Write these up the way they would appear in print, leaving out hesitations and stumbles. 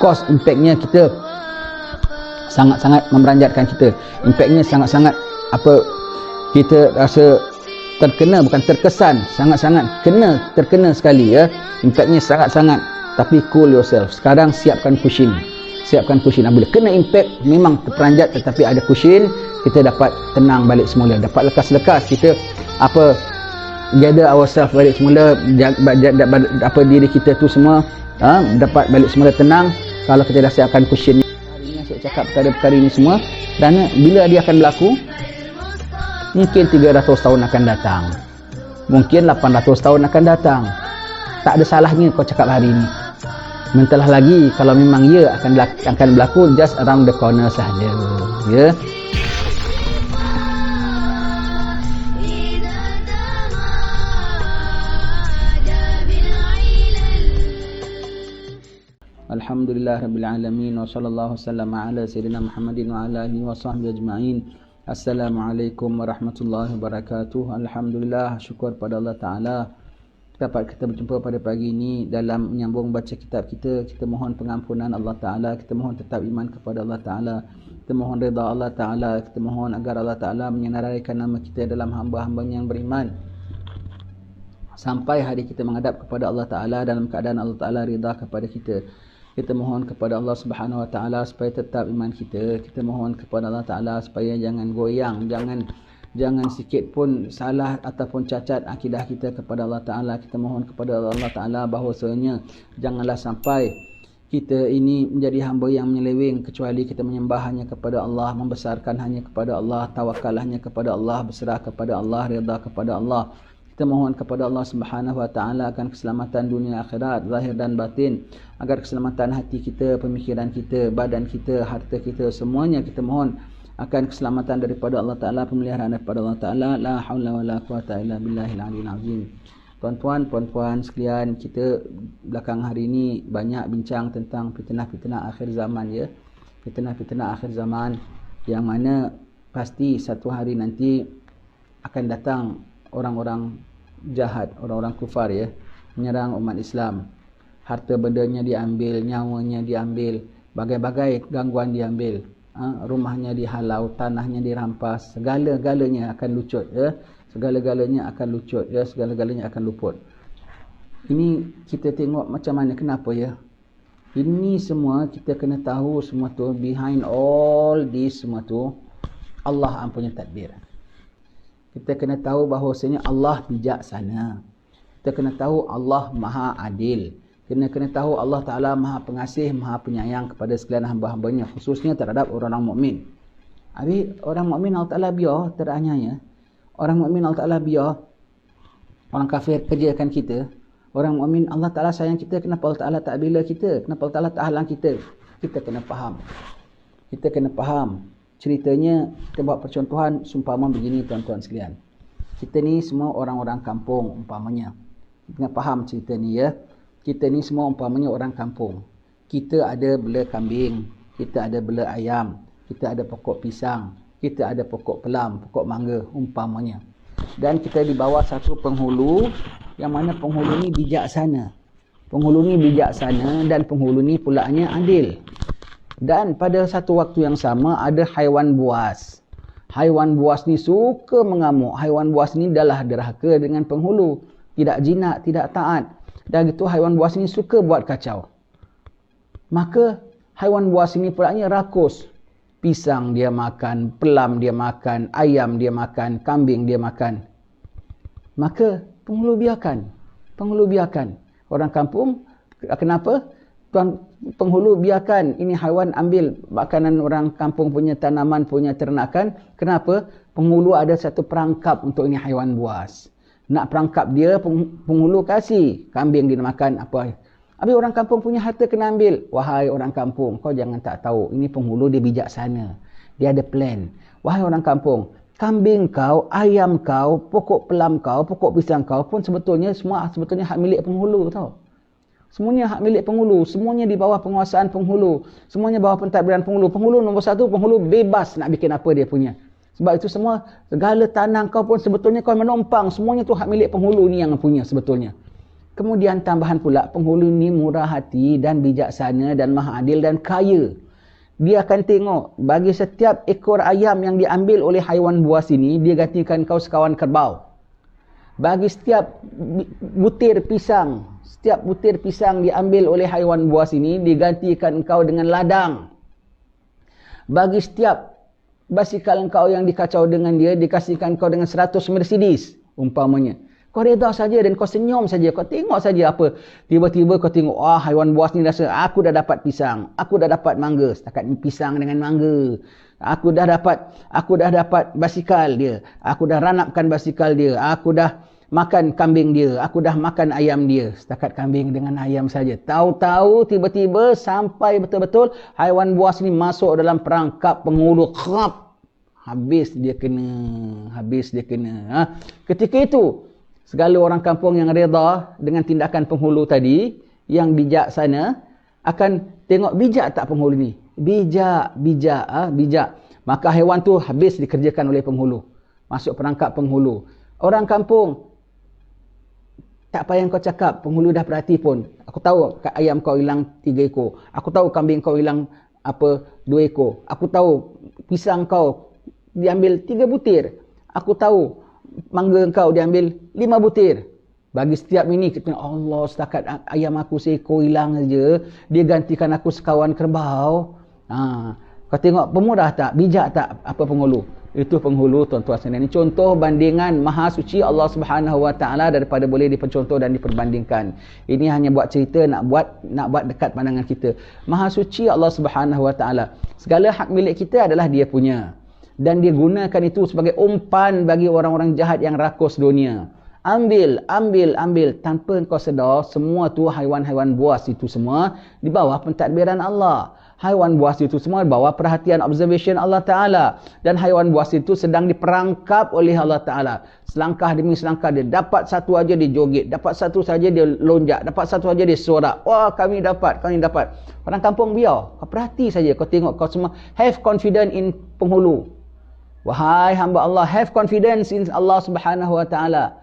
course impactnya kita sangat-sangat memeranjatkan kita. Impactnya sangat-sangat kita rasa terkena, bukan terkesan, sangat-sangat terkena sekali ya. Impactnya sangat-sangat. Tapi cool yourself. Sekarang siapkan cushion. Bila kena impact memang terperanjat, tetapi ada cushion, kita dapat tenang balik semula, dapat lekas-lekas kita gather ourselves balik semula, diri kita tu semua dapat balik semula tenang kalau kita dah siapkan cushion. Hari ini saya cakap perkara-perkara ini semua kerana bila dia akan berlaku, mungkin 300 tahun akan datang, mungkin 800 tahun akan datang. Tak ada salahnya kau cakap hari ini. Mentahlah lagi kalau memang ia akan berlaku just around the corner sahaja ya. Alhamdulillahirrabbilalamin wa sallallahu wasallam ala sayyidina Muhammadin wa ala alihi wa sahbihi ajma'in. Assalamualaikum warahmatullahi wabarakatuh. Alhamdulillah, syukur pada Allah Ta'ala dapat kita berjumpa pada pagi ini dalam menyambung baca kitab kita. Kita mohon pengampunan Allah Ta'ala, kita mohon tetap iman kepada Allah Ta'ala, kita mohon redha Allah Ta'ala, kita mohon agar Allah Ta'ala menyenaraikan nama kita dalam hamba-hambanya yang beriman sampai hari kita menghadap kepada Allah Ta'ala dalam keadaan Allah Ta'ala redha kepada kita. Kita mohon kepada Allah Subhanahu Wa Ta'ala supaya tetap iman kita. Kita mohon kepada Allah Ta'ala supaya jangan goyang, jangan sikit pun salah ataupun cacat akidah kita kepada Allah Ta'ala. Kita mohon kepada Allah Ta'ala bahawasanya janganlah sampai kita ini menjadi hamba yang menyeleweng, kecuali kita menyembah hanya kepada Allah, membesarkan hanya kepada Allah, tawakal hanya kepada Allah, berserah kepada Allah, redha kepada Allah. Kita mohon kepada Allah Subhanahu Wa Ta'ala akan keselamatan dunia akhirat, zahir dan batin, agar keselamatan hati kita, pemikiran kita, badan kita, harta kita, semuanya kita mohon akan keselamatan daripada Allah Ta'ala, pemeliharaan daripada Allah Ta'ala. La haula wa la quwata illa billahil aliyil azim. Tuan-tuan, puan-puan sekalian, kita belakang hari ini banyak bincang tentang fitnah-fitnah akhir zaman ya. Fitnah-fitnah akhir zaman yang mana pasti satu hari nanti akan datang orang-orang jahat, orang-orang kufar ya, menyerang umat Islam. Harta bendanya diambil, nyawanya diambil, bagai-bagai gangguan diambil. Rumahnya dihalau, tanahnya dirampas, segala-galanya akan lucut ya. Segala-galanya akan lucut ya, segala-galanya akan luput. Ini kita tengok macam mana, kenapa ya? Ini semua kita kena tahu semua tu, behind all this semua tu Allah punya tadbir. Kita kena tahu bahawasanya Allah bijaksana. Kita kena tahu Allah Maha Adil. Kena tahu Allah Ta'ala Maha Pengasih, Maha Penyayang kepada sekalian hamba-hambanya, khususnya terhadap orang mukmin. Habis orang mukmin Allah Ta'ala biar teraniaya. Orang mukmin Allah Ta'ala biar orang kafir kerjakan kita. Orang mukmin Allah Ta'ala sayang kita, kenapa Allah Ta'ala tak bela kita? Kenapa Allah Ta'ala tak halang kita? Kita kena faham. Kita kena faham. Ceritanya, kita buat percontohan seumpama begini tuan-tuan sekalian. Kita ni semua orang-orang kampung umpamanya. Kita faham cerita ni ya. Kita ni semua umpamanya orang kampung. Kita ada bela kambing, kita ada bela ayam, kita ada pokok pisang, kita ada pokok pelam, pokok mangga umpamanya. Dan kita di bawah satu penghulu yang mana penghulu ni bijaksana. Penghulu ni bijaksana dan penghulu ni pulaknya adil. Dan pada satu waktu yang sama ada haiwan buas. Haiwan buas ni suka mengamuk. Haiwan buas ni adalah derhaka dengan penghulu. Tidak jinak, tidak taat. Dan gitu haiwan buas ini suka buat kacau. Maka haiwan buas ini pulaknya rakus. Pisang dia makan, pelam dia makan, ayam dia makan, kambing dia makan. Maka penghulu biarkan. Penghulu biarkan. Orang kampung, kenapa? Penghulu biarkan ini haiwan ambil makanan orang kampung punya tanaman, punya ternakan. Kenapa? Penghulu ada satu perangkap untuk ini haiwan buas. Nak perangkap dia, penghulu kasih. Kambing dia makan apa. Habis orang kampung punya harta kena ambil. Wahai orang kampung, kau jangan tak tahu. Ini penghulu dia bijaksana. Dia ada plan. Wahai orang kampung, kambing kau, ayam kau, pokok pelam kau, pokok pisang kau pun sebetulnya hak milik penghulu tau. Semuanya hak milik penghulu. Semuanya di bawah penguasaan penghulu. Semuanya bawah pentadbiran penghulu. Penghulu nombor satu, penghulu bebas nak bikin apa dia punya. Sebab itu semua, segala tanah kau pun sebetulnya kau menumpang. Semuanya tu hak milik penghulu ni yang punya sebetulnya. Kemudian tambahan pula, penghulu ni murah hati dan bijaksana dan maha adil dan kaya. Dia akan tengok, bagi setiap ekor ayam yang diambil oleh haiwan buas ini, dia gantikan kau sekawan kerbau. Bagi setiap butir pisang diambil oleh haiwan buas ini, digantikan kau dengan ladang. Bagi setiap basikal kau yang dikacau dengan dia, dikasihkan kau dengan 100 Mercedes, umpamanya. Kau reda saja dan kau senyum saja. Kau tengok saja apa. Tiba-tiba kau tengok, haiwan buas ni rasa, aku dah dapat pisang. Aku dah dapat mangga. Setakat pisang dengan mangga. Aku dah dapat basikal dia. Aku dah ranapkan basikal dia. Aku dah makan kambing dia. Aku dah makan ayam dia. Setakat kambing dengan ayam saja. Tahu-tahu tiba-tiba sampai betul-betul haiwan buas ni masuk dalam perangkap penghulu. Habis dia kena. Ketika itu, segala orang kampung yang reda dengan tindakan penghulu tadi, yang bijaksana, akan tengok bijak tak penghulu ni? Bijak. Maka haiwan tu habis dikerjakan oleh penghulu. Masuk perangkap penghulu. Orang kampung, tak payah kau cakap, penghulu dah perhati pun. Aku tahu ayam kau hilang 3 ekor. Aku tahu kambing kau hilang 2 ekor. Aku tahu pisang kau diambil 3 butir. Aku tahu mangga kau diambil 5 butir. Bagi setiap ini kita, Allah, setakat ayam aku seekor hilang saja, dia gantikan aku sekawan kerbau. Kau tengok pemurah tak? Bijak tak apa penghulu? Itu penghulu, tuan-tuan sekalian. Ini contoh bandingan maha suci Allah Subhanahu Wa Taala daripada boleh dipercontoh dan diperbandingkan. Ini hanya buat cerita nak buat dekat pandangan kita. Maha suci Allah Subhanahu Wa Taala. Segala hak milik kita adalah dia punya. Dan dia gunakan itu sebagai umpan bagi orang-orang jahat yang rakus dunia. Ambil. Tanpa kau sedar, semua tu haiwan-haiwan buas itu semua di bawah pentadbiran Allah. Haiwan buas itu semua di bawah perhatian observation Allah Ta'ala. Dan haiwan buas itu sedang diperangkap oleh Allah Ta'ala. Selangkah demi selangkah dia. Dapat satu aja dia joget. Dapat satu saja dia lonjak. Dapat satu saja dia sorak. Wah, kami dapat. Orang kampung biar. Kau perhati saja. Kau tengok kau semua. Have confidence in penghulu. Wahai hamba Allah, have confidence in Allah Subhanahu Wa Taala.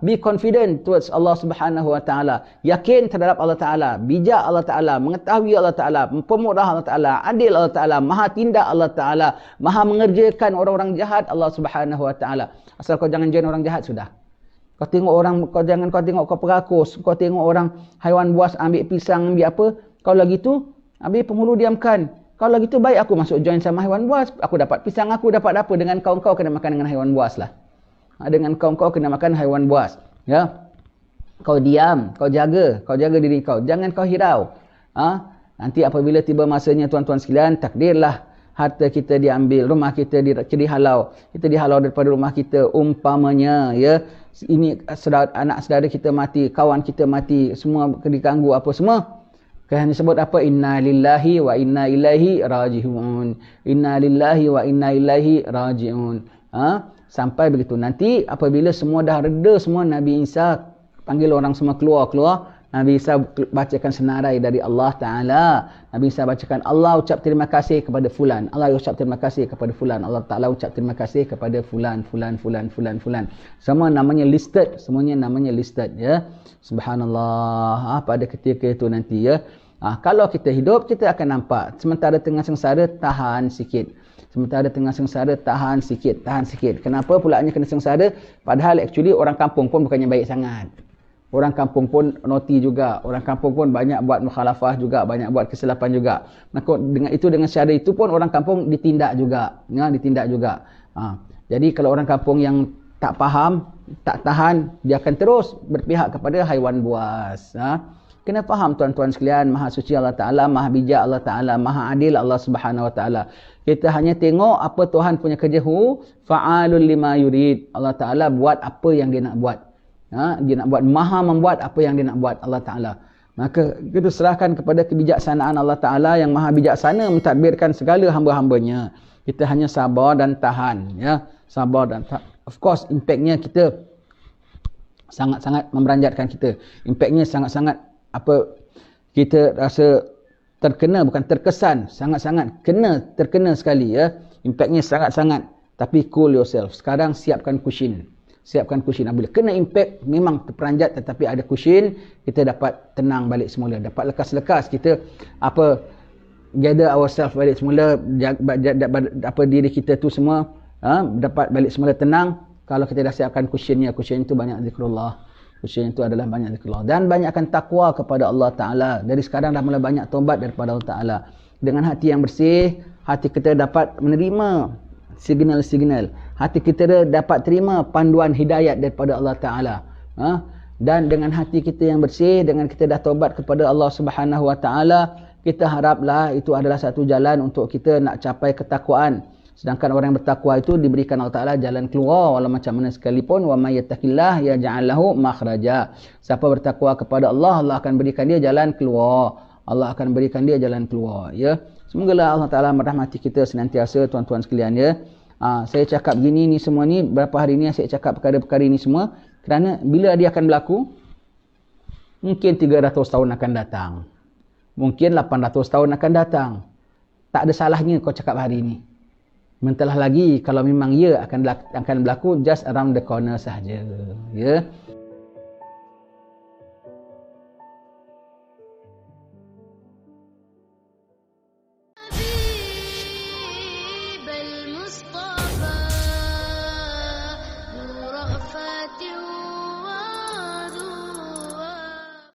Be confident towards Allah Subhanahu Wa Taala. Yakin terhadap Allah Taala, bijak Allah Taala, mengetahui Allah Taala, pemurah Allah Taala, adil Allah Taala, maha tindak Allah Taala, maha mengerjakan orang-orang jahat Allah Subhanahu Wa Taala. Asal kau jangan join orang jahat sudah. Kau tengok orang, kau tengok kau perakus, kau tengok orang haiwan buas ambil pisang, ambil apa, kau lagi tu ambil penghulu diamkan. Kalau gitu baik aku masuk join sama haiwan buas. Aku dapat pisang, aku dapat apa. Dengan kau kena makan dengan haiwan buas lah. Dengan kau kena makan haiwan buas. Ya. Kau diam, kau jaga diri kau. Jangan kau hirau. Nanti apabila tiba masanya tuan-tuan sekalian, takdirlah harta kita diambil, rumah kita dihalau. Kita dihalau daripada rumah kita, umpamanya, ya. Ini anak saudara kita mati, kawan kita mati, semua diganggu apa semua. Kan disebut apa? Inna lillahi wa inna ilaihi raji'un. Inna lillahi wa inna ilaihi raji'un. Sampai begitu. Nanti apabila semua dah reda semua, Nabi Isa panggil orang semua keluar. Nabi Isa bacakan senarai dari Allah Ta'ala. Nabi Isa bacakan, Allah ucap terima kasih kepada fulan. Allah ucap terima kasih kepada fulan. Allah Ta'ala ucap terima kasih kepada fulan. Semua namanya listed. Semuanya namanya listed. Ya. Subhanallah. Pada ketika itu nanti, ya. Kalau kita hidup, kita akan nampak. Sementara tengah sengsara, tahan sikit. Tahan sikit. Kenapa pulaknya kena sengsara? Padahal actually orang kampung pun bukannya baik sangat. Orang kampung pun naughty juga. Orang kampung pun banyak buat mukhalafah juga. Banyak buat kesilapan juga. Maka dengan cara itu pun orang kampung ditindak juga. Jadi kalau orang kampung yang tak faham, tak tahan, dia akan terus berpihak kepada haiwan buas. Kena faham tuan-tuan sekalian, maha suci Allah Ta'ala, maha bijak Allah Ta'ala, maha adil Allah Subhanahu Wa Ta'ala. Kita hanya tengok apa Tuhan punya kerja. Fa'alul lima yurid. Allah Ta'ala buat apa yang dia nak buat. Dia nak buat, maha membuat apa yang dia nak buat Allah Ta'ala. Maka kita serahkan kepada kebijaksanaan Allah Ta'ala yang maha bijaksana mentadbirkan segala hamba-hambanya. Kita hanya sabar dan tahan. Ya, sabar dan tahan. Of course, impactnya kita sangat-sangat memeranjatkan kita. Impactnya sangat-sangat kita rasa terkena, bukan terkesan, sangat-sangat terkena sekali, ya. Impactnya sangat-sangat. Tapi cool yourself. Sekarang siapkan cushion. siapkan cushion. Bila kena impact memang terperanjat, tetapi ada cushion, kita dapat tenang balik semula, dapat lekas-lekas kita gather ourselves balik semula, diri kita tu semua dapat balik semula tenang kalau kita dah siapkan cushionnya. Cushion itu banyak zikrullah, cushion itu adalah banyak zikrullah, dan banyakkan takwa kepada Allah Ta'ala. Dari sekarang dah mula banyak taubat daripada Allah Ta'ala. Dengan hati yang bersih, hati kita dapat menerima signal-signal, hati kita dapat terima panduan hidayat daripada Allah Ta'ala. Dan dengan hati kita yang bersih, dengan kita dah taubat kepada Allah Subhanahu Wa Ta'ala, kita haraplah itu adalah satu jalan untuk kita nak capai ketakwaan. Sedangkan orang yang bertakwa itu diberikan Allah Ta'ala jalan keluar walau macam mana sekalipun. Wa may yattaqillah yaj'al lahu makhraja. Siapa bertakwa kepada Allah, Allah akan berikan dia jalan keluar. Allah akan berikan dia jalan keluar, ya. Semogalah Allah Ta'ala merahmati kita senantiasa, tuan-tuan sekalian, ya. Saya cakap gini ni semua ni, berapa hari ni saya cakap perkara-perkara ni semua kerana bila dia akan berlaku, mungkin 300 tahun akan datang, mungkin 800 tahun akan datang. Tak ada salahnya kau cakap hari ni. Mentahlah lagi kalau memang ia akan berlaku just around the corner sahaja, ya.